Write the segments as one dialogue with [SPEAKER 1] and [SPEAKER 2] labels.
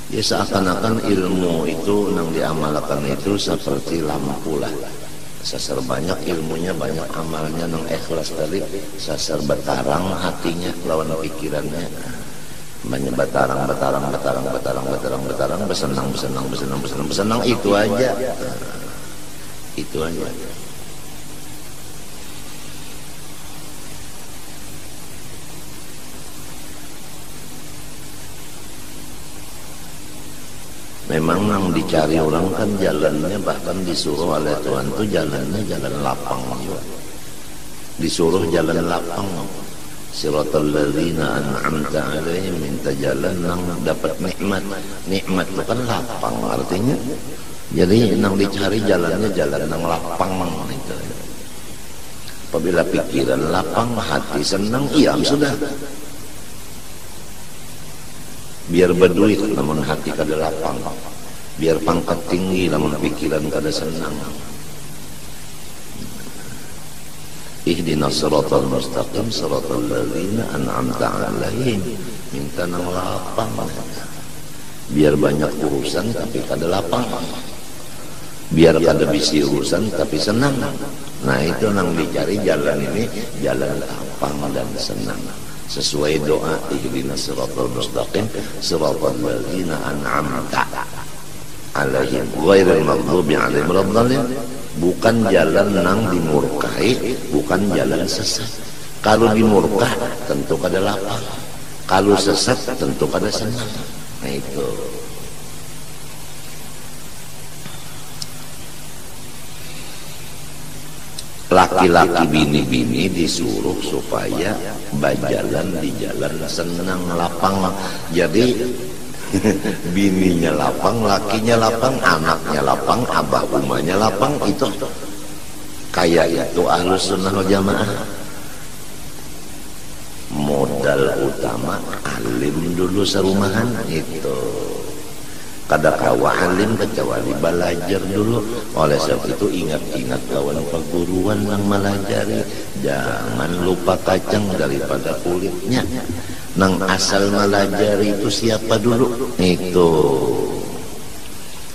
[SPEAKER 1] Ya seakan-akan ilmu itu yang diamalkan itu seperti lampu lah. Sasar banyak ilmunya, banyak amalnya, nang ikhlas tadi sasar betarang hatinya lawan pikirannya. Banyak betarang besenang itu aja. Itu aja. Memang yang dicari orang kan jalannya, bahkan disuruh oleh Tuhan tuh jalannya jalan lapang juga. Disuruh jalan lapang. Siratal ladzina an'amta 'alaihim, minta jalan yang dapat nikmat. Nikmat itu kan lapang artinya. Jadi yang dicari jalannya jalan yang lapang itu. Apabila pikiran lapang, hati senang, iya sudah. Biar berduit namun hati kada lapang, biar pangkat tinggi namun pikiran kada senang. Ihdinas siratal mustaqim siratal ladzina an'amta 'alaihim, minta nang lapang. Biar banyak urusan tapi kada lapang, biar kada bisi urusan tapi senang. Nah itu nang dicari jalan ini, jalan lapang dan senang. Sesuai doa ihdinas siratal mustaqim siratal ladzina an'amta 'alaihim ghairil maghdubi 'alaihim waladdallin. Bukan jalan nang dimurkai, bukan jalan sesat. Kalau dimurkah tentu kada lapang, kalau sesat tentu kada senang. Nah itu. Laki-laki bini-bini disuruh supaya berjalan di jalan senang lapang. Jadi bininya lapang, lakinya lapang, anaknya lapang, abah umahnya lapang. Itu kayak itu Ahlus Sunnah wal Jamaah. Modal utama alim dulu serumahan itu. Kada kawa alim kecuali belajar dulu. Oleh sebab itu ingat-ingat kawan perguruan yang melajari. Jangan lupa kacang daripada kulitnya. Nang asal melajari itu siapa dulu? Itu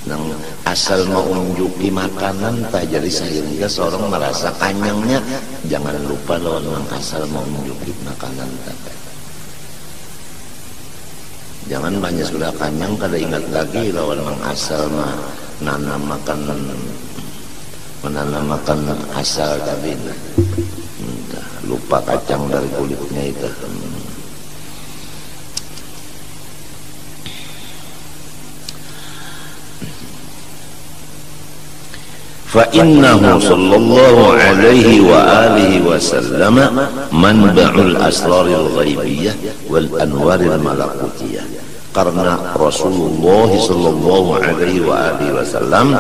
[SPEAKER 1] nang asal mau unjuki makanan tak jadi sehingga seorang merasa kanyangnya. Jangan lupa lawan nang asal mau unjuki makanan tak. Jangan banyak sudah kanyang kada ingat lagi lawan mang asal menanam makan asal tadi. Lupa kacang dari kulitnya itu. Fa innahu sallallahu alaihi wa alihi wa sallam manba'ul asraril ghaibiyah wal anwaril malakutiyah. Karena Rasulullah sallallahu alaihi wa alihi wasallam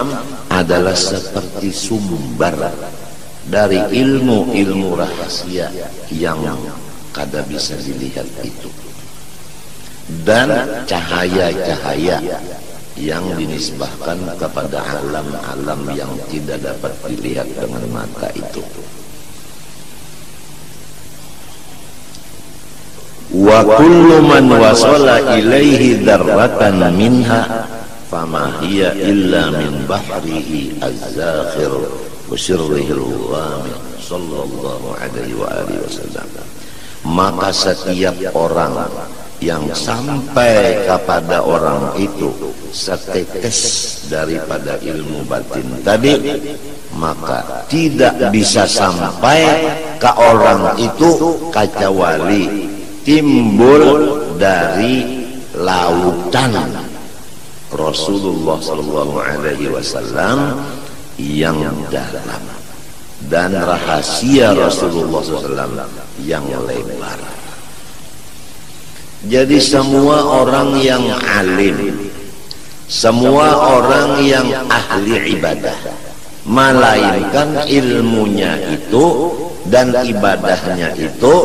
[SPEAKER 1] adalah seperti sumber dari ilmu-ilmu rahasia yang kada bisa dilihat itu, dan cahaya-cahaya yang dinisbahkan kepada alam-alam yang tidak dapat dilihat dengan mata itu. Wa kullu man wasala ilaihi darratan minha fama hiya illa min bahrihi az-zakhir wa sirrihi al-ghamid sallallahu alaihi wa alihi wasallam. Maka setiap orang yang sampai kepada orang itu setetes daripada ilmu batin tadi, maka tidak bisa sampai ke orang itu kecuali timbul dari lautan Rasulullah sallallahu alaihi wasallam yang dalam dan rahasia Rasulullah SAW yang lebar. Jadi semua orang yang alim, semua orang yang ahli ibadah, melainkan ilmunya itu dan ibadahnya itu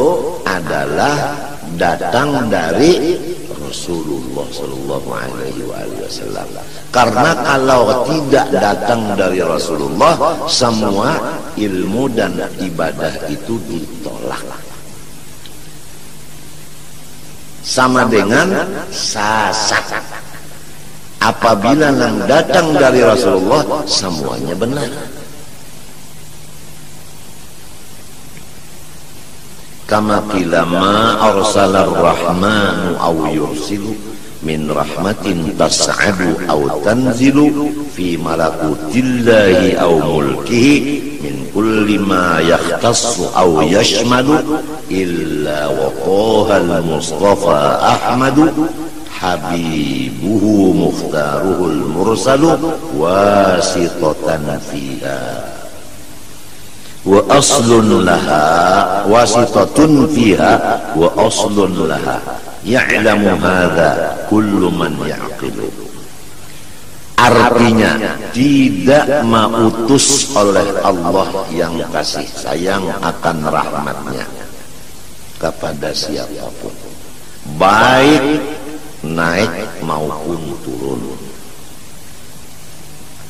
[SPEAKER 1] adalah datang dari Rasulullah sallallahu alaihi wasallam. Karena kalau tidak datang dari Rasulullah, semua ilmu dan ibadah itu ditolak. Sama dengan sasak. Apabila yang datang dari Rasulullah semuanya benar. Kama qila ma arsalar rahmanu aw yursilu min rahmatin tas'adu aw tanzilu fi malakutillahi aw mulkihi min kulli ma yakhtassu aw yashmalu illa waqaha al-mustafa ahmadu habibuhu mukhtaruhul mursalu wasitatan fiha wa aslun laha wasitatun fiha wa aslun laha ya'lamu hadha kullu man ya'qilu. Artinya tidak mautus oleh Allah yang kasih sayang akan rahmatnya kepada siapapun, baik naik maupun turun.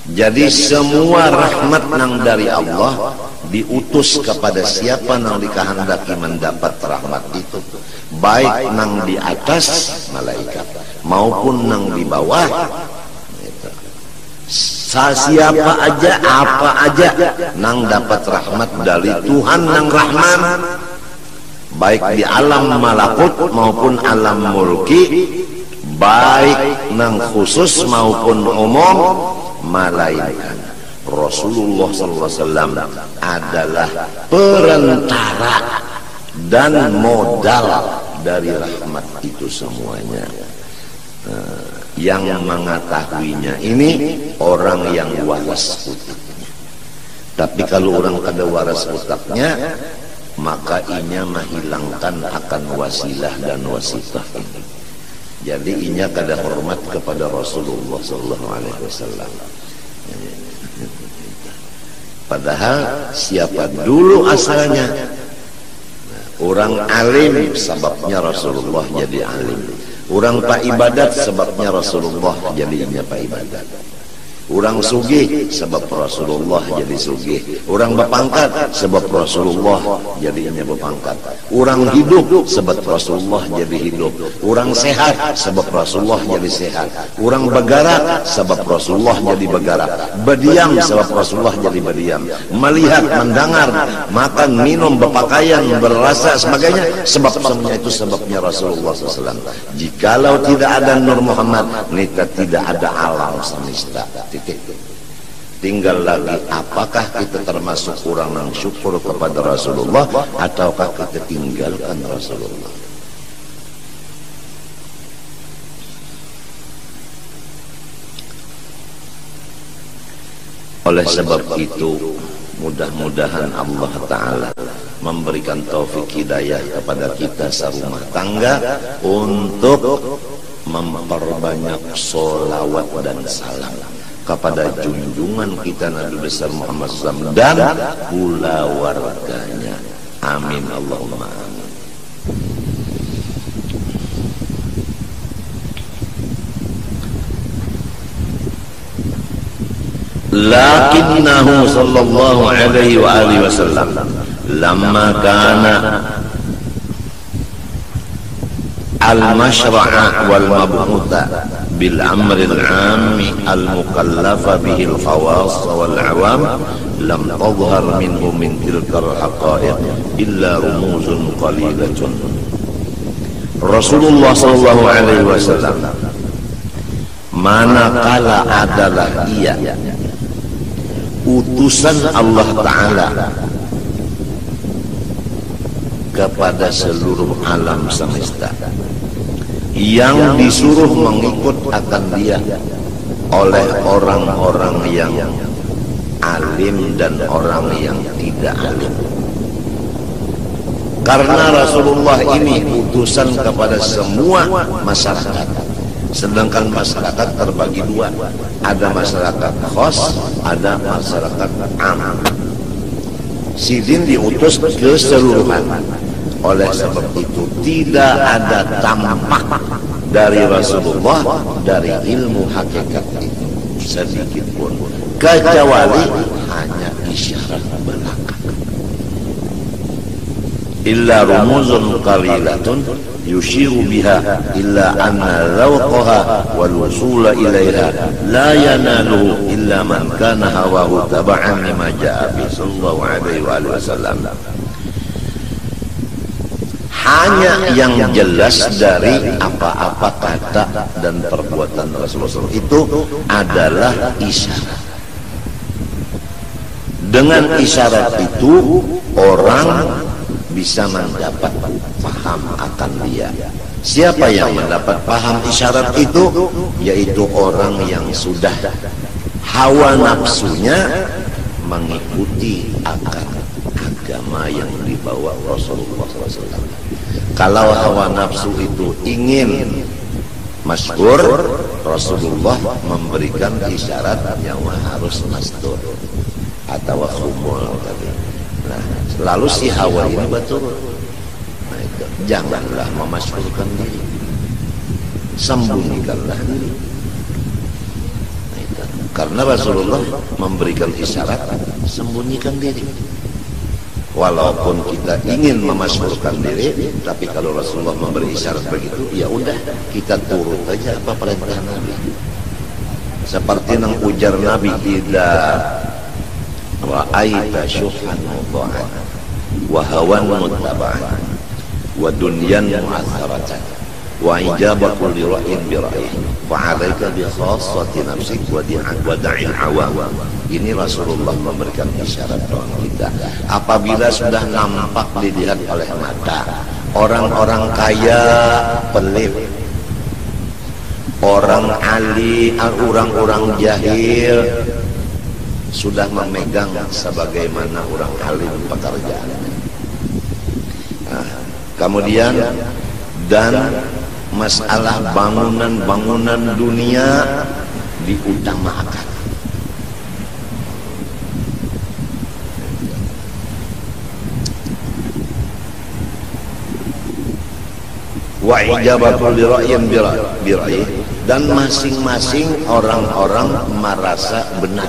[SPEAKER 1] Jadi semua rahmat nang dari Allah diutus kepada siapa nang dikehendaki mendapat rahmat itu, baik nang di atas malaikat maupun nang di bawah. Siapa aja apa aja nang dapat rahmat dari Tuhan nang Rahman, baik di alam malakut maupun alam mulki, baik nang khusus maupun umum, melainkan Rasulullah SAW adalah perantara dan modal dari rahmat itu semuanya. Yang mengetahuinya ini orang yang waras utaknya. Tapi kalau orang kada waras utaknya, maka inya menghilangkan akan wasilah dan wasitah ini. Jadi inya kada hormat kepada Rasulullah SAW. Padahal siapa dulu asalnya? Orang alim sebabnya Rasulullah jadi alim. Orang pak ibadat sebabnya Rasulullah jadinya pak ibadat. Orang sugih sebab Rasulullah jadi sugih. Orang berpangkat sebab Rasulullah jadinya berpangkat. Orang hidup sebab Rasulullah jadi hidup. Orang sehat sebab Rasulullah jadi sehat. Orang bergerak sebab Rasulullah jadi bergerak. Berdiam sebab Rasulullah jadi berdiam. Melihat, mendengar, makan, minum, berpakaian, berrasa sebagainya, sebab semuanya itu sebabnya Rasulullah SAW. Jikalau tidak ada Nur Muhammad, nita tidak ada alam semesta. Tinggal lagi apakah kita termasuk orang yang syukur kepada Rasulullah ataukah kita tinggalkan Rasulullah. Oleh sebab itu, mudah-mudahan Allah Ta'ala memberikan taufik hidayah kepada kita serumah tangga untuk memperbanyak sholawat dan salam kepada junjungan kita Nabi besar Muhammad SAW dan pula warganya. Amin Allahumma amin. Lakinnahu sallallahu alaihi wa alihi wasallam lamma kana al-mashra'a wal mab'utha bil amri al-'ammi al-mukallafa bihi al-khawas wal 'awam lam tadhhar minhu min tilka al-haqa'iq illa rumuzun qalilatun. Rasulullah sallallahu alaihi wasallam manakala adalah ia utusan Allah Ta'ala kepada seluruh alam semesta, yang disuruh mengikut akan dia oleh orang-orang yang alim dan orang yang tidak alim. Karena Rasulullah ini utusan kepada semua masyarakat, sedangkan masyarakat terbagi dua, ada masyarakat khas, ada masyarakat am. Sidin diutus keseluruhan. Oleh sebab itu tidak ada tampak dari Rasulullah dari ilmu hakikat itu sedikit pun, kecuali hanya isyarat belaka. illa rumuzun qalilatun yushiru biha illa anna zawqaha wal wusula ilaiha la yanaluhu illa man kana hawahu taba'an lima ja'a bi sallallahu alaihi wasallam. Hanya yang jelas dari apa-apa kata dan perbuatan Rasulullah itu adalah isyarat. Dengan isyarat itu orang bisa mendapat paham akan dia. Siapa yang mendapat paham isyarat itu? Yaitu orang yang sudah hawa nafsunya mengikuti akan agama yang dibawa Rasulullah SAW. Kalau hawa nafsu itu ingin masyhur, Rasulullah memberikan isyarat yang harus mastur atau khumul tadi. Nah, lalu si hawa ini betul. Nah, itu. Janganlah memasyhurkan diri, sembunyikanlah diri. Nah, itu. Karena Rasulullah memberikan isyarat sembunyikan diri. Walaupun kita ingin memasyhurkan diri, tapi kalau Rasulullah memberi isyarat begitu, ya udah kita turut aja apa perintah Nabi. Seperti yang ujar Nabi, idza ra'aita syuhan mudha'an wa hawan muttaba'an wa dunyan mu'atharatan wa ijabatu li ra'yin bi ra'yin fa 'alaika bi khassati nafsik wa da'il awam. Ini Rasulullah memberikan isyarat bagi kita. Apabila sudah nampak dilihat oleh mata, orang-orang kaya pelit, orang alim, orang-orang jahil sudah memegang sebagaimana orang alim pekerjaan. Nah, kemudian dan masalah bangunan-bangunan dunia diutamakan. Wa ijabatul bira'yin bira'yi, dan masing-masing orang-orang merasa benar.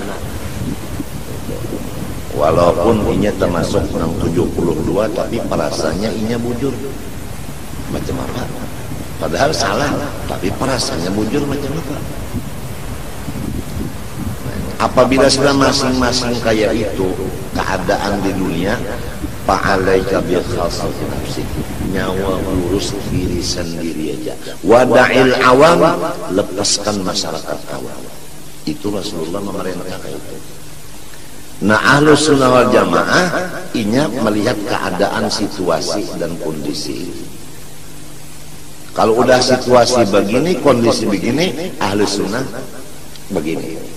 [SPEAKER 1] Walaupun inya termasuk 72 tapi perasaannya inya bujur. Macam apa? Padahal salah, tapi perasaannya bujur macam apa? Apabila sudah masing-masing kayak itu keadaan di dunia, fa'alaika bi khassati nafsik, nyawa urus diri sendiri aja. Wada'il awam, lepaskan masyarakat awam. Itu Rasulullah memerintahkan itu. Nah, Ahlus Sunnah wal Jamaah inya melihat keadaan situasi dan kondisi. Kalau udah situasi begini, kondisi begini, Ahlus Sunnah begini.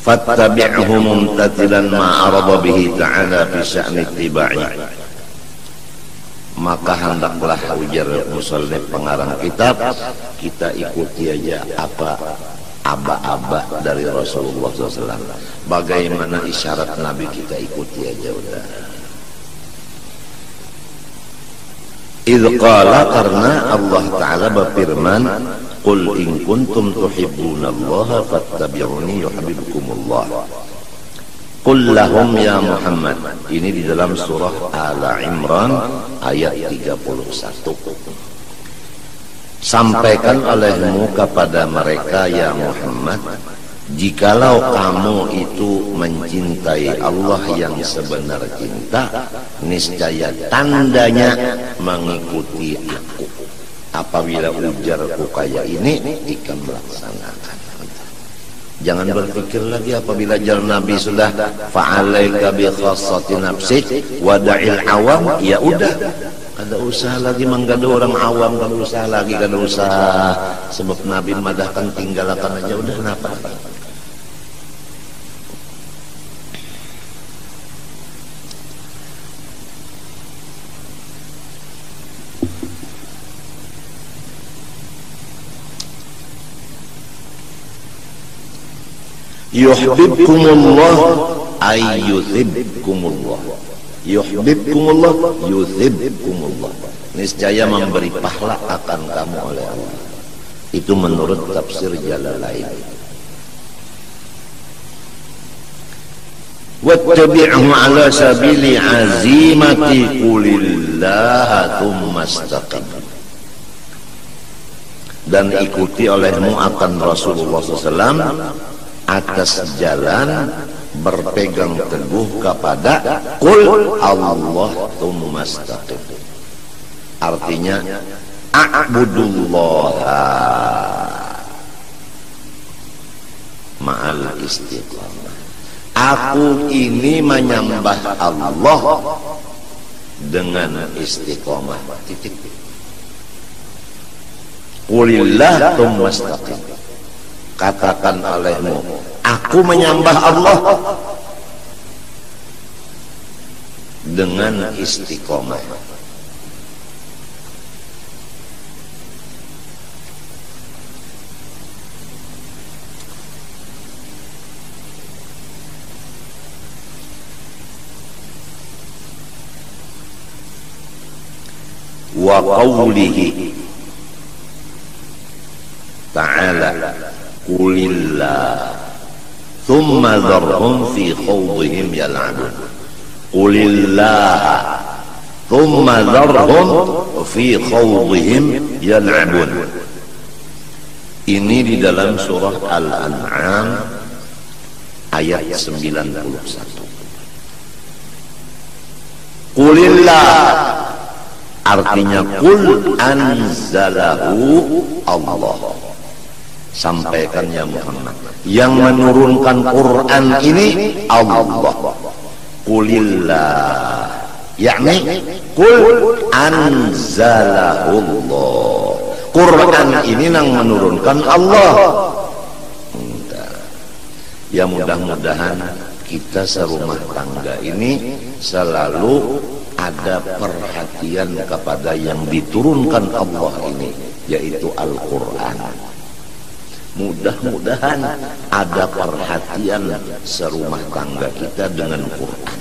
[SPEAKER 1] Fattabi'hu mumtathilan ma arada bihi ta'ala fi sya'ni ittiba'i. Maka hendaklah, ujar musannif pengarang kitab, kita ikuti aja apa aba-aba dari Rasulullah SAW. Bagaimana isyarat Nabi kita ikuti aja udah. Idh qala, karena Allah Ta'ala berfirman, qul in kuntum tuhibbunallaha fattabi'uni yuhibbukumullah. Qul lahum ya Muhammad. Ini di dalam surah Al-Imran ayat 31. Sampaikan olehmu kepada mereka ya Muhammad, jikalau kamu itu mencintai Allah yang sebenar cinta, niscaya tandanya mengikuti aku. Apabila ujarku kayak ini, ikan melaksanakan. Jangan berpikir lagi apabila jalan Nabi sudah fa'alaika bi khassati nafsik wada'il awam, ya udah, kada usah lagi menggada orang awam, kada usah lagi, kada usah, sebab Nabi madahkan tinggalkan aja udah. Kenapa? yuhibbukumullah ayyuhibbukumullah. yuhibbukumullah yuhibbukumullah, niscaya memberi pahala akan kamu oleh Allah. Itu menurut tafsir Jalalain. Wattabi'hu ala sabili azimati qulillaha thumma istaqim, dan ikuti olehmu akan Rasulullah SAW atas jalan berpegang teguh kepada qul Allah thumma istaqim. Artinya a'budullaha ma'al istiqamah. Aku ini menyembah Allah dengan istiqamah. Titik. Qulillah thumma istaqim. Katakan olehmu, aku menyembah Allah dengan istiqamah. Wa qawlihi ta'ala qulillah thumma dharhum fi khawdihim yal'abun. Qulillah thumma dharhum fi khawdihim yal'abun. Ini di dalam surah Al-An'am ayat 91. Qulillah artinya qul anzalahu Allah. Sampaikan ya Muhammad, yang menurunkan Quran ini Allah. Qulillah yakni qul anzalahu Allah. Quran ini yang menurunkan Allah. Ya mudah-mudahan kita serumah tangga ini selalu ada perhatian kepada yang diturunkan Allah ini, yaitu Al-Quran. Mudah-mudahan ada perhatian serumah tangga kita dengan Quran.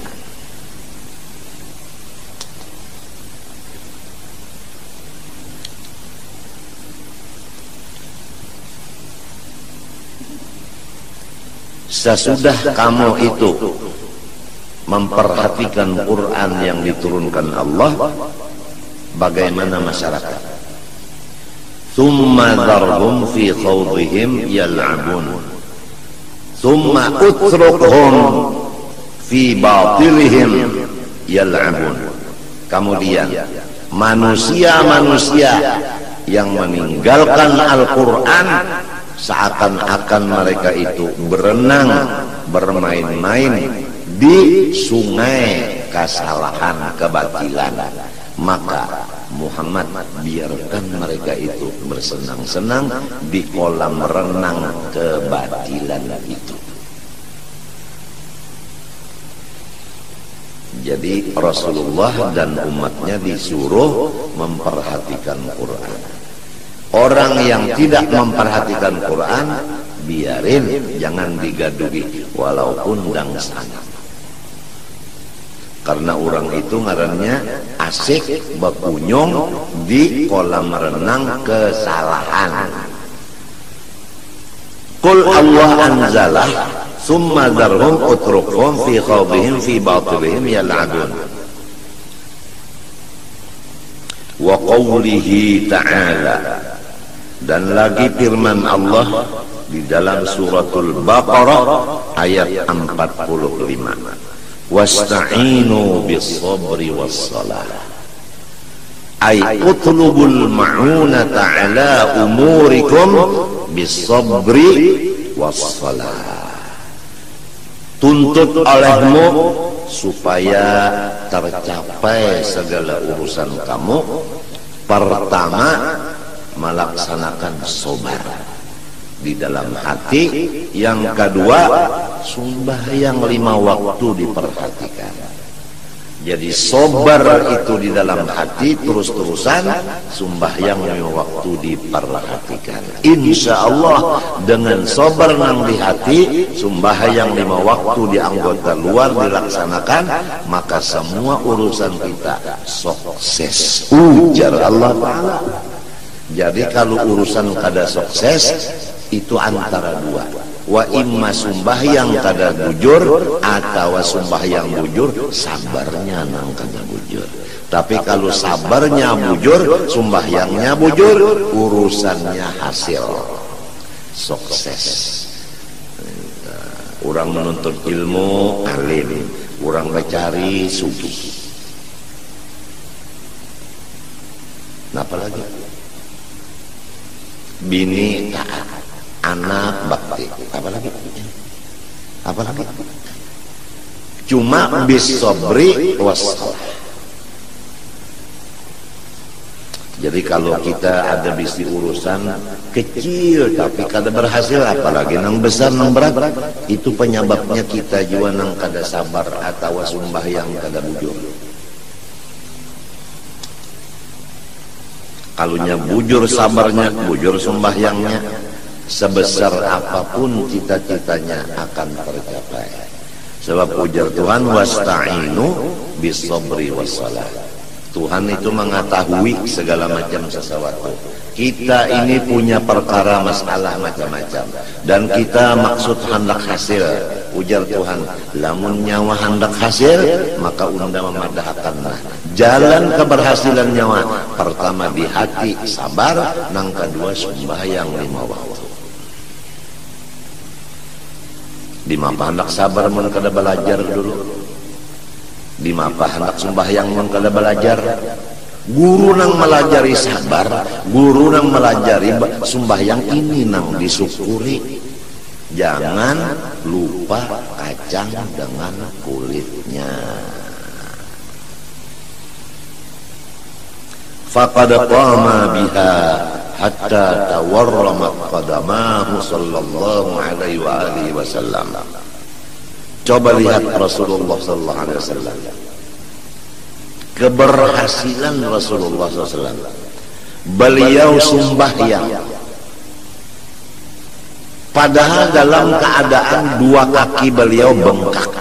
[SPEAKER 1] Sesudah kamu itu memperhatikan Quran yang diturunkan Allah, bagaimana masyarakat? Thumma dharhum fi khawdihim yal'abun thumma utrukhum fi batilihim yal'abun. Kemudian manusia-manusia yang meninggalkan Al-Quran seakan-akan mereka itu berenang, bermain-main di sungai kesalahan, kebatilan. Maka Muhammad biarkan mereka itu bersenang-senang di kolam renang kebatilan itu. Jadi Rasulullah dan umatnya disuruh memperhatikan Quran. Orang yang tidak memperhatikan Quran, biarin, jangan digaduhi walaupun dangsana. Karena orang itu ngarannya asik berkunjung di kolam renang kesalahan. Qul Allah anzalah summa dharhum utrukhum fi khawdihim fi batilihim yal'abun. Wa qawlihi ta'ala, dan lagi firman Allah di dalam suratul Baqarah ayat 45. Wasta'inu bis-sabri was-salah. Ay utlubul ma'unata ala umurikum bis-sabri was-salah. Tuntut olehmu supaya tercapai segala urusan kamu. Pertama, melaksanakan sabar di dalam hati. Yang kedua, sembahyang 5 waktu diperhatikan. Jadi sobar itu di dalam hati terus-terusan, sembahyang lima waktu diperhatikan. Insya Allah dengan sobar nang di hati, sembahyang lima waktu di anggota luar dilaksanakan, maka semua urusan kita sukses. Ujar Allah Ta'ala. Jadi kalau urusan kada sukses itu antara dua. Wa imma sembahyang kada bujur atau sembahyang bujur, sabarnya nang kada bujur. Tapi kalau sabarnya bujur, sembahyangnya bujur, urusannya hasil sukses. Orang menuntut ilmu alim, orang mencari sugih. Napa lagi? Bini taat, anak bakti, apa lagi? Cuma bisobri wassalah. Jadi kalau kita ada bisi urusan kecil tapi kada berhasil, apalagi nang besar nang berat, itu penyebabnya kita juga nang kada sabar atau sembahyang kada bujur. Kalunya bujur sabarnya, bujur sembahyangnya, sebesar apapun cita-citanya akan tercapai. Sebab ujar Tuhan, wasta'inu bisobri wassalah. Tuhan itu mengetahui segala macam sesuatu. Kita ini punya perkara masalah macam-macam, dan kita maksud hendak hasil. Ujar Tuhan, lamun nyawa hendak hasil, maka unda memadahkanlah jalan keberhasilan nyawa. Pertama di hati sabar, nang kedua sembahyang lima waktu. Di mapa hendak sabar mun kada belajar dulu. Di mapa hendak sembahyang mun kada belajar. Guru nang melajari sabar, guru nang melajari sembahyang ini nang disyukuri. Jangan lupa kacang dengan kulitnya. Faqad qama biha hatta tawarramat qadamahu sallallahu alaihi wa alihi wasallam. Coba lihat Rasulullah sallallahu alaihi wasallam. Keberhasilan Rasulullah SAW. Beliau sembahyang, padahal dalam keadaan dua kaki beliau bengkak.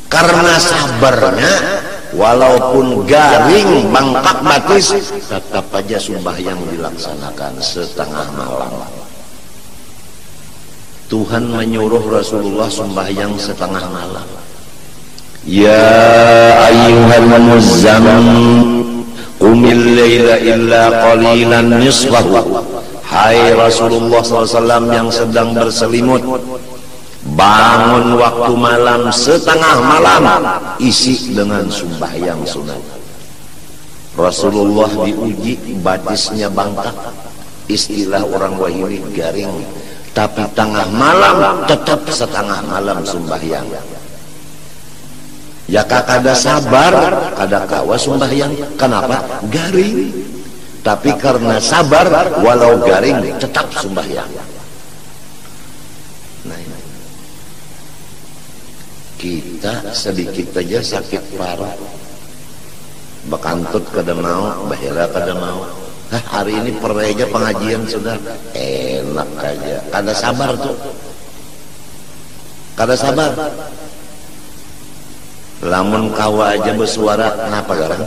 [SPEAKER 1] Karena sabarnya, walaupun garing bengkak batis, tetap aja sembahyang dilaksanakan setengah malam. Tuhan menyuruh Rasulullah sembahyang setengah malam. Ya ayyuhal muzammil qumil laila illa qalilan nisfahu. Hai Rasulullah SAW yang sedang berselimut, bangun waktu malam setengah malam, isi dengan sembahyang sunat. Rasulullah diuji batisnya bangkak, istilah orang Wahini garing, tapi tengah malam tetap setengah malam sembahyang. Ya kada sabar, kada kawa sembahyang. Kenapa? Garing. Tapi karena sabar, walau garing tetap sembahyang. Nah, kita sedikit aja sakit parah, bekantut kada mau, bahira kada mau. Hari ini pereja pengajian sudah enak aja. Kada sabar tuh, kada sabar. Lamun kawa aja bersuara, kenapa garang?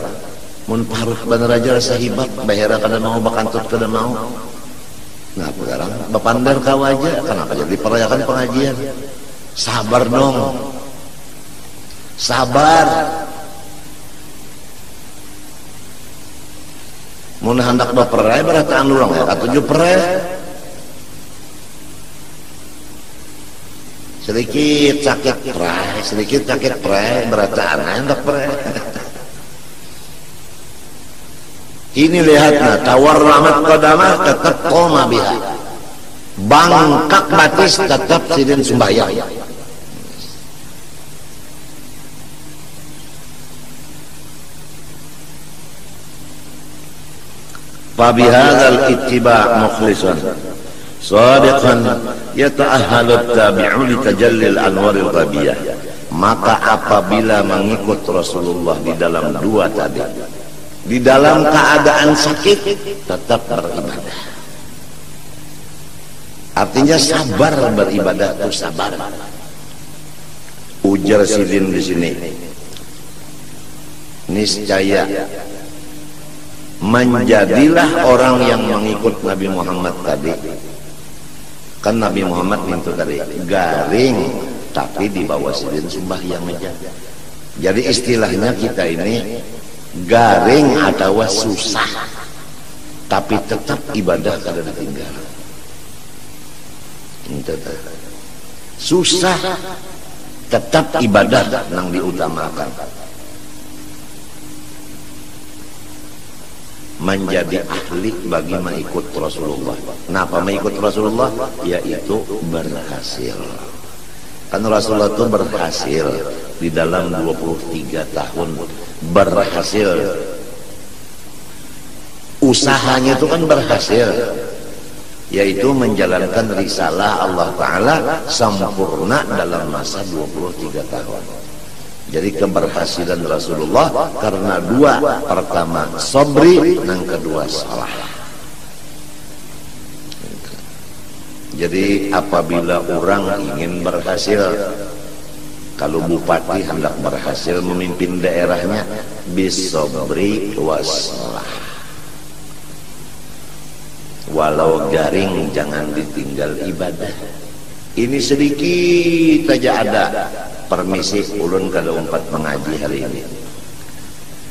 [SPEAKER 1] Mun paruh bener aja rasa hibat, bahira kada mau, bakantut kada mau. Kenapa garang? Bapandar kawa aja, kenapa jadi perayakan pengajian? Sabar dong, sabar. Mun hendak baperai berataan lurang ya, katujuh perai. Sedikit sakit pray, sedikit sakit pray, berataan hendak pray. Ini lihatlah, tawarramat qadamah tetap qoma biha. Bangkak batis tetap sidin sembahyang. Fa bihadzal ittiba' mukhlisan صادقا يتأهل التابع لتجلي الأنوار الغبية Maka apabila mengikut Rasulullah di dalam dua tadi, di dalam keadaan sakit tetap beribadah. Artinya sabar beribadah itu sabar. Ujar Sidin di sini, niscaya menjadilah orang yang mengikut Nabi Muhammad tadi. Kan Nabi Muhammad itu tadi garing, tapi di bawah Sidin sembahyang aja. Jadi istilahnya kita ini garing atau susah, tapi tetap ibadah kada ditinggal. Susah tetap ibadah nang diutamakan. Menjadi ahli bagi mengikut Rasulullah. Kenapa mengikut Rasulullah? Yaitu berhasil. Kan Rasulullah itu berhasil di dalam 23 tahun berhasil. Usahanya itu kan berhasil, yaitu menjalankan risalah Allah Ta'ala sempurna dalam masa 23 tahun. Jadi keberhasilan Rasulullah karena dua, pertama sabri, yang kedua salah. Jadi apabila orang ingin berhasil, kalau bupati hendak berhasil memimpin daerahnya, bisabri wassalah. Walau garing jangan ditinggal ibadah. Ini sedikit saja ada. Permisi ulun kada umpat mengaji hari ini.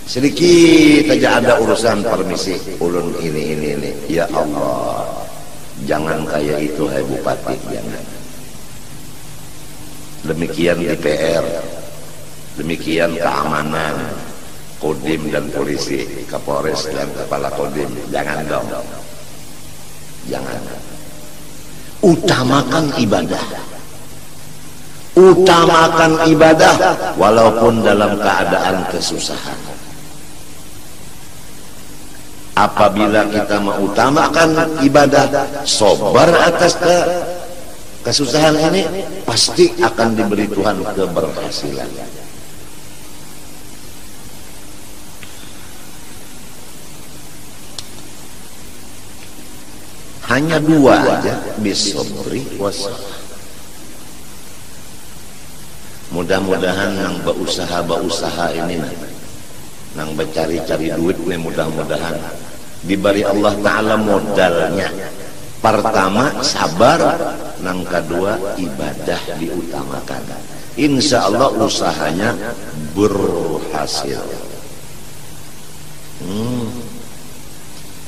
[SPEAKER 1] Sedikit saja ada urusan permisi ulun ini. Ya Allah, jangan kayak itu hai bupati, jangan. Demikian DPR, demikian keamanan, Kodim dan polisi, Kapolres dan kepala Kodim, jangan dong. Jangan. Utamakan ibadah. Utamakan ibadah walaupun dalam keadaan kesusahan. Apabila kita mengutamakan ibadah, sabar atas kesusahan ini, pasti akan diberi Tuhan keberhasilan. Hanya dua aja, bisabri wassalah. Mudah-mudahan nang berusaha ini nang bercari-cari duit nih, mudah-mudahan diberi Allah Ta'ala modalnya. Pertama sabar, nang kedua ibadah diutamakan. Insya Allah usahanya berhasil.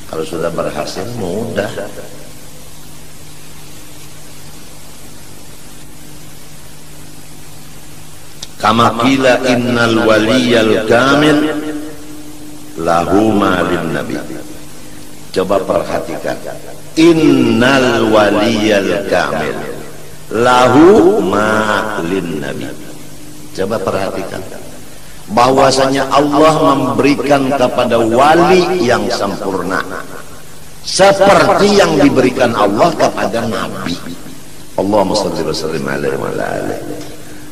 [SPEAKER 1] Kalau sudah berhasil mudah. Kama qila innal waliyal kamil lahu malin nabi. Coba perhatikan, innal waliyal kamil lahu malin nabi. Coba perhatikan bahwasanya Allah memberikan kepada wali yang sempurna seperti yang diberikan Allah kepada nabi. Allahumma shalli wa sallim alaihi wa ala alihi.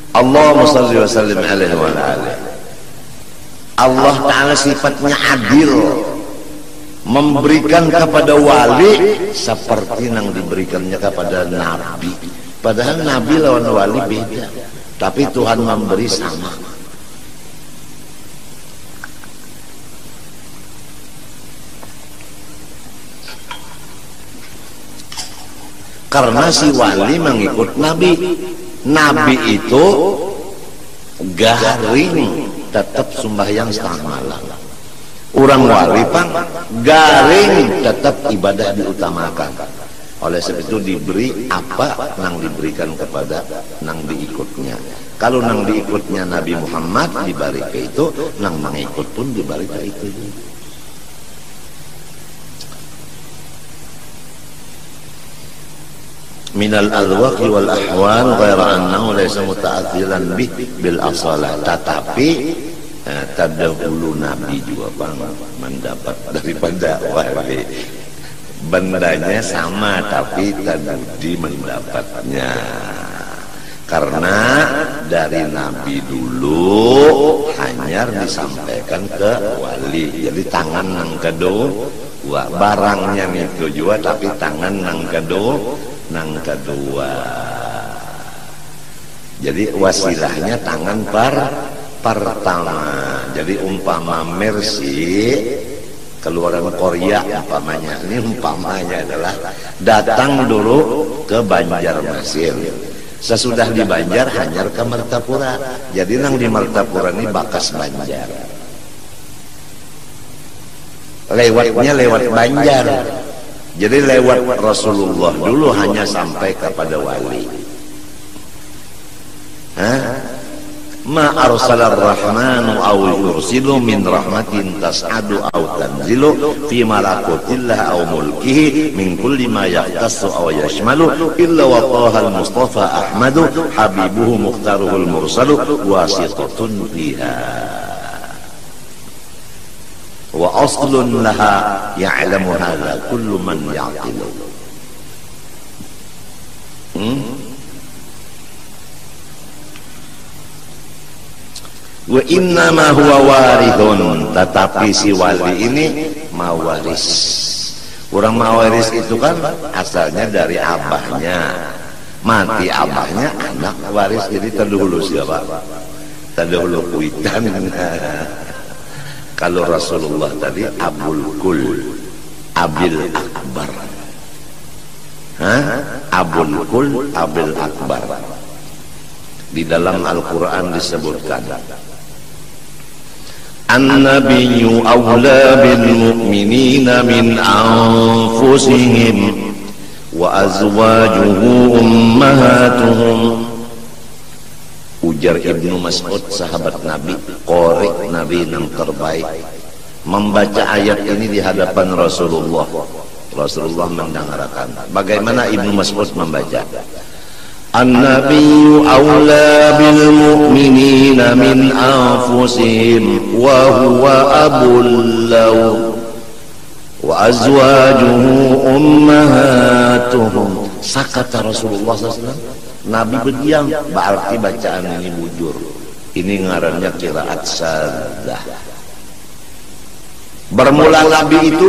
[SPEAKER 1] Allahumma shalli wa sallim alaihi wa ala alihi. Allah Ta'ala sifatnya adil, memberikan kepada wali seperti yang diberikannya kepada nabi. Padahal nabi lawan wali beda, tapi Tuhan memberi sama. Karena si wali mengikut nabi. Nabi itu garing, tetap sembahyang setengah malam. Orang wali pang garing, tetap ibadah diutamakan. Oleh sebab itu diberi apa yang diberikan kepada nang diikutnya. Kalau nang diikutnya Nabi Muhammad diberi ke itu, nang mengikut pun diberi ke itu. Minal alwaqi wal ahwal ghaira annahu laysa muta'athilan bih bil asalah. Tetapi terdahulu Nabi juga bang mendapat daripada wali. Bendanya sama tapi tadi mendapatnya. Karena dari Nabi dulu hanya disampaikan ke wali. Jadi tangan nang kedua, barangnya itu juga, tapi tangan nang kedua. Jadi wasilahnya tangan pertama. Jadi umpama Mercy keluaran Korea umpamanya, ini umpamanya adalah datang dulu ke Banjarmasin. Sesudah di Banjar hanyar ke Martapura. Jadi nang di Martapura ini bakas Banjar. Lewatnya lewat Banjar. Jadi lewat Rasulullah dulu hanya sampai kepada wali. Ma arsalar rahmanu aw yursilu min rahmatin tas'adu aw tanzilu fi malakutillah aw mulkihi min kulli ma yahtassu aw yashmalu illa wa tahal mustafa ahmadu habibuhu mukhtaruhul mursalu wasitatun fiha wa aslun laha ya'lamu hadha kullu man ya'qilu. Wa inna ma huwa warithun, tetapi si wali ini mawaris. Orang mawaris itu kan asalnya dari abahnya. Mati abahnya, anak waris. Jadi terdahulu siapa? Terdahulu kuitan. Kalau Rasulullah tadi Abul Kul, Abil Akbar. Abul Kul, Abil Akbar. Di dalam Al-Quran disebutkan, An-nabiyyu awla bil mu'minina min anfusihim wa azwajuhu ummahatuhum. Ujar Ibnu Mas'ud, sahabat Nabi, qori Nabi yang terbaik, membaca ayat ini di hadapan Rasulullah. Rasulullah mendengarkan. Bagaimana Ibnu Mas'ud membaca? An-nabiyyu awla bil mu'minina min anfusihim wa huwa abul lahum wa azwajuhu ummahatuhum. Sakata Rasulullah SAW. Nabi berdiam, berarti bacaan ini bujur. Ini ngarannya qiraat saddah. Bermula Nabi itu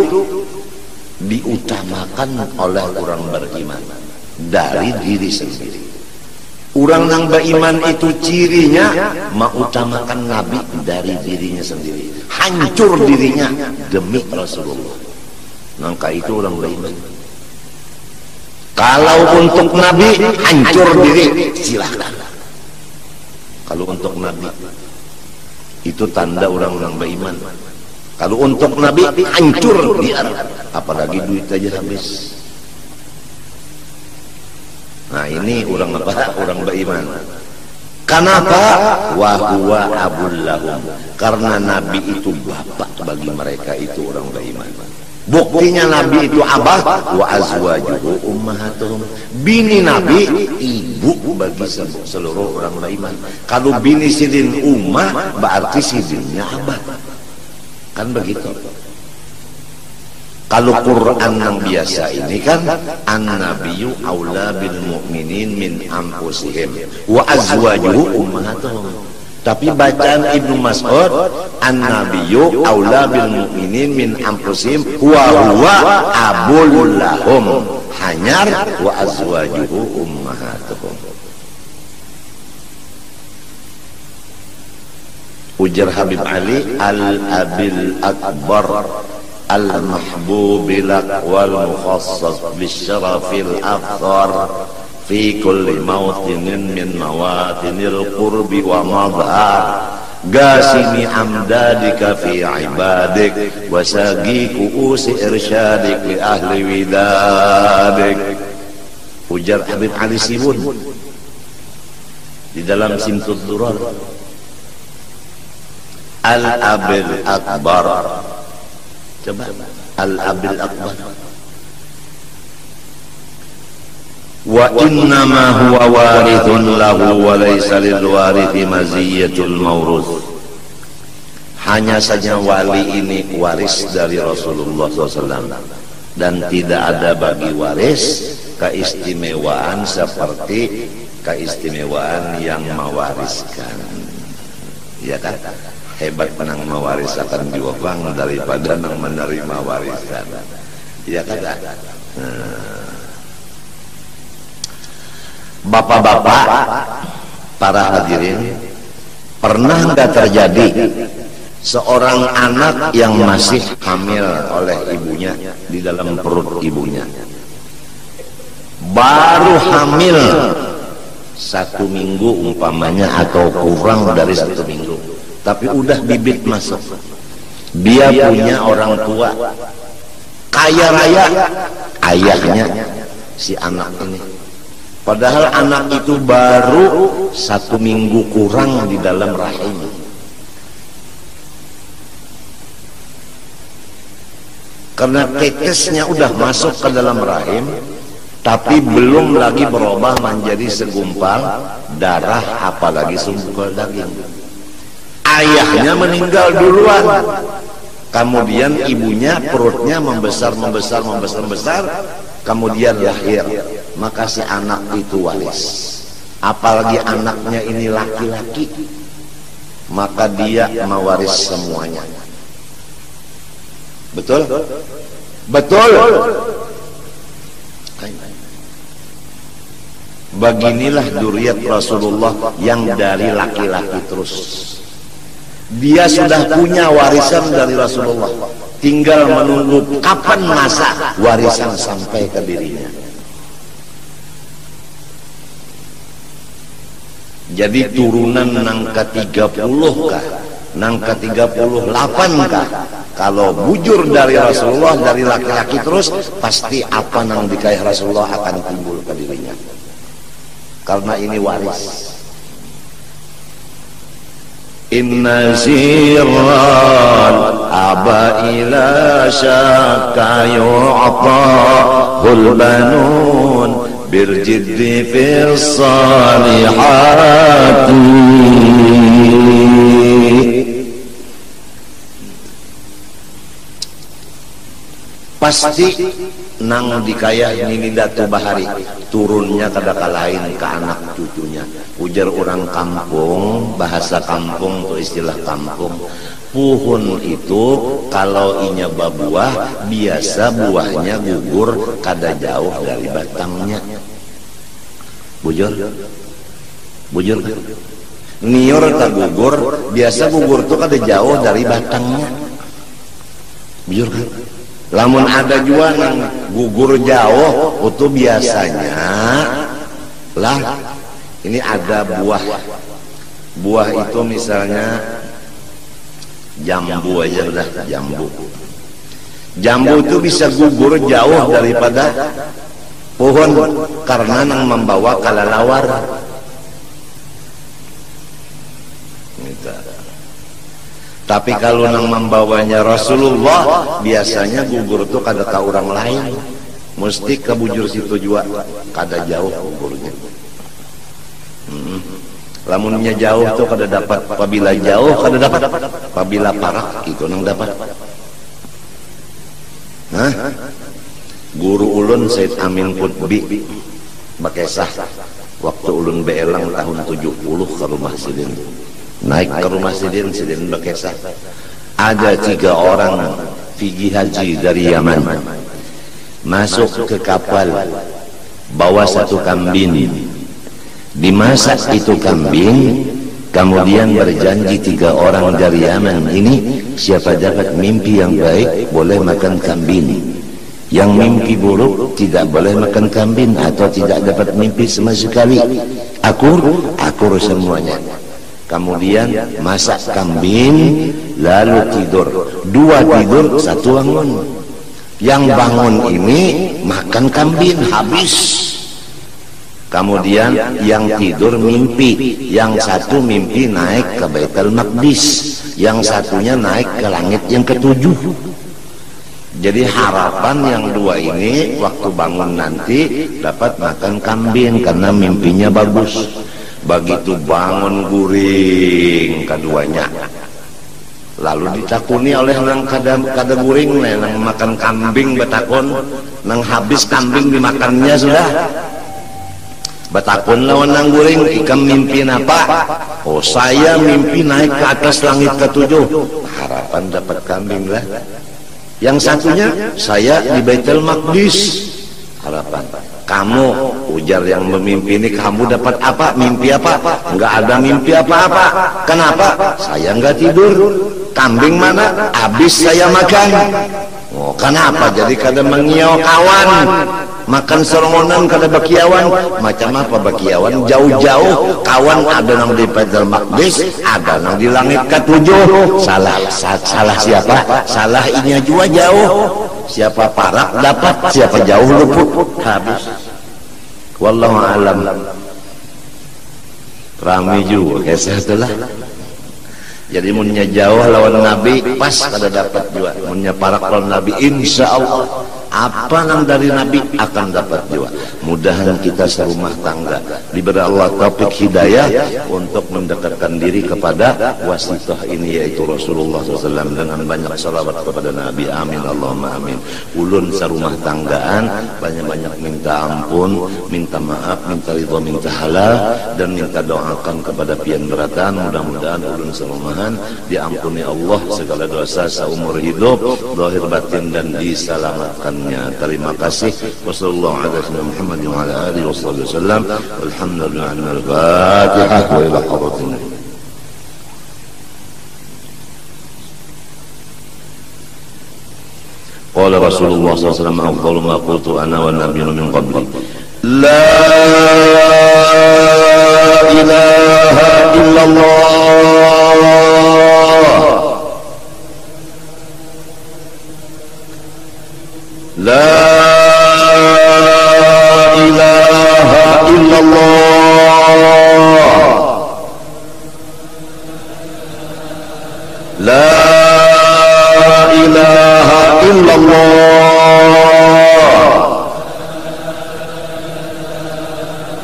[SPEAKER 1] diutamakan oleh orang beriman dari diri sendiri. Orang yang beriman itu cirinya mengutamakan Nabi dari dirinya sendiri, hancur dirinya demi Rasulullah. Maka itu orang beriman. Kalau untuk Nabi hancur diri, silakan. Kalau untuk Nabi itu tanda orang-orang beriman. Kalau untuk Nabi hancur dia, apalagi duit aja habis. Nah ini orang apa? Orang beriman. Kenapa? Wa huwa abul lahum. Karena Nabi itu bapak bagi mereka, itu orang beriman. Buktinya Nabi itu abah, wa azwajuhu ummahatuhum. Bini Nabi ibu bagi seluruh orang beriman. Kalau bini sidin ummah berarti sidinnya abah. Kan begitu. Kalau Quran yang biasa ini kan an-nabiyyu aula bil mu'minin min anfusihim wa azwajuhu ummahatuhum. Tapi bacaan Ibnu Mas'ud an-nabiyyu aula bil mu'minin min anfusihim wa huwa abul lahum hanyar wa azwajuhu ummahatuhum. Ujar Habib Ali al-abil akbar al-mahbub lak wal mukhassas bisyarafil afdar fi kulli mawtinin min mawatinil qurbi wa madhar gasini amdadika fi ibadik wasagi kuusi irsyadik li ahli widadik. Ujar Habib Ali Sibun di dalam Simtud Durar, al-abil akbar. Coba al-abil akbar. Wa innama huwa warithun lahu wa laysa lil warithi maziyatul mawruth. Hanya saja wali ini waris dari Rasulullah SAW dan tidak ada bagi waris keistimewaan seperti keistimewaan yang mewariskan, ya kan? Hebat menang mewariskan jiwa bang daripada nang menerima warisan, ya kan? Bapak-bapak, para hadirin, pernah nggak terjadi seorang anak yang masih hamil oleh ibunya di dalam perut ibunya, baru hamil 1 minggu umpamanya atau kurang dari 1 minggu, tapi udah bibit masuk. Dia punya orang tua kaya raya, ayahnya si anak ini, padahal anak itu baru 1 minggu kurang di dalam rahim. Karena tetesnya udah masuk ke dalam rahim, tapi belum lagi berubah menjadi segumpal darah, apalagi segumpal daging. Ayahnya meninggal duluan, kemudian ibunya perutnya membesar, kemudian lahir. Maka si anak itu waris, apalagi anaknya ini laki-laki, maka dia mewaris semuanya. Betul? Betul. Beginilah dzurriyyat Rasulullah yang dari laki-laki terus. Dia sudah punya warisan dari Rasulullah, tinggal menunggu kapan masa warisan sampai ke dirinya. Jadi turunan nang ke-30 kah? Nang ke-38 kah? Kalau bujur dari Rasulullah, dari laki-laki terus, pasti apa nang dikayah Rasulullah akan timbul ke dirinya. Karena ini waris. Inna sirral abaila syakka yu'tahul banun birjiddi fis salihati. Pasti nang dikayah nini Datu Bahari turunnya kadaka lain ke anak cucunya. Ujar orang kampung, bahasa kampung atau istilah kampung, pohon itu kalau inya babuah biasa buahnya gugur kada jauh dari batangnya. Bujur nior tak gugur, biasa gugur tuh kada jauh dari batangnya. Bujur kan? Lamun ada juga yang gugur jauh, itu biasanya lah ini ada buah itu misalnya jambu aja udah, jambu itu bisa gugur jauh daripada pohon karena nang membawa kalalawar. Tapi kalau nang membawanya Rasulullah, biasanya gugur itu kada ke orang lain, mesti ke bujur situ juga, kada jauh gugurnya. Lamunnya jauh tuh kada dapat, apabila jauh kada dapat, apabila parak itu nang dapat. Nah, guru ulun Said Amin Qutbi Bakesah, waktu ulun beelang tahun 70 ke rumah Sidin. Naik ke rumah Sidin Bakesah, ada 3 orang pergi haji dari Yaman, masuk ke kapal bawa 1 kambing, dimasak itu kambing, kemudian berjanji 3 orang dari Yaman ini, siapa dapat mimpi yang baik boleh makan kambing, yang mimpi buruk tidak boleh makan kambing atau tidak dapat mimpi sama sekali. Akur semuanya. Kemudian masak kambing, lalu tidur. 2 tidur, 1 bangun. Yang bangun ini makan kambing habis. Kemudian yang tidur mimpi, yang 1 mimpi naik ke Baitul Maqdis, yang satunya naik ke langit yang ke-7. Jadi harapan yang 2 ini waktu bangun nanti dapat makan kambing karena mimpinya bagus. Begitu bangun guring keduanya, Lalu ditakuni oleh nang kada guring nang makan kambing betakon, nang habis kambing dimakannya sudah. Betakon lawan nang guring, ikam mimpi apa? Oh, saya mimpi naik ke atas langit ketujuh. Harapan dapat kambing lah. Yang satunya saya di Baitul Maqdis. Harapan. Kamu, ujar yang memimpi ini, kamu dapat apa? Mimpi apa? Enggak ada mimpi apa-apa. Kenapa? Saya enggak tidur. Kambing mana? Habis saya makan. Oh, kenapa? Jadi kada mengiau kawan. Makan serongonan kada bakiawan. Macam apa bakiawan? Jauh-jauh kawan ada nang di Baitul Maqdis, ada nang di langit ketujuh. Salah siapa? Salah ini juga jauh. Siapa parak dapat, siapa jauh luput. Habis. Wallahu alam. Rame juga kisah itulah. Jadi munnya jauh lawan Nabi pas kada dapat juga. Munnya parak lawan Nabi insya Allah apa nang dari Nabi akan dapat juga. Mudahan kita serumah tangga diberi Allah taufik hidayah untuk mendekatkan diri kepada wasitah ini yaitu Rasulullah SAW dengan banyak salawat kepada Nabi. Amin Allahumma amin. Ulun serumah tanggaan banyak-banyak minta ampun, minta maaf, minta ridha, minta halal, dan minta doakan kepada pian beratan. Mudah-mudahan ulun serumahan diampuni Allah segala dosa seumur hidup, zahir batin, dan diselamatkannya. Terima kasih. Wassallallahu ala Muhammad wa ala alihi wasallam. Alhamdulillah. Al-Fatihah wa ila hadratin. Qala Rasulullah sallallahu alaihi wasallam afdalu ma qultu ana wan nabiyyun min qabli la ilaha illallah la ilaha illallah la ilaha illallah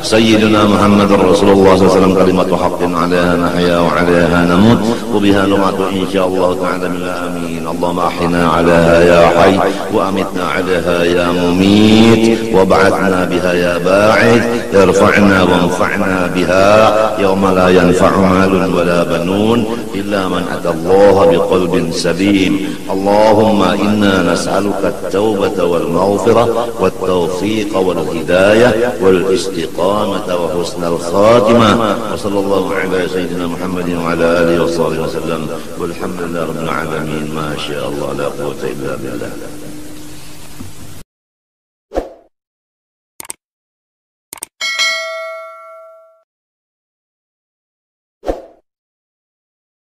[SPEAKER 1] سيدنا محمد رسول الله صلى الله عليه وسلم كلمة حق عليها نحيا وعليها نموت وبها نمات إن شاء الله تعالى من آمين. اللهم أحينا عليها يا حي وأمتنا عليها يا مميت وابعثنا بها يا باعث ارفعنا وانفعنا بها يوم لا ينفع مال ولا بنون إلا من أتى الله بقلب سليم. اللهم إنا نسألك التوبة والمغفرة والتوفيق والهداية والاستقامة وحسن الخاتمة. وصلى الله على سيدنا محمد وعلى آله وصحبه وسلم والحمد لله رب العالمين. ما شاء الله لا قوة إلا بالله.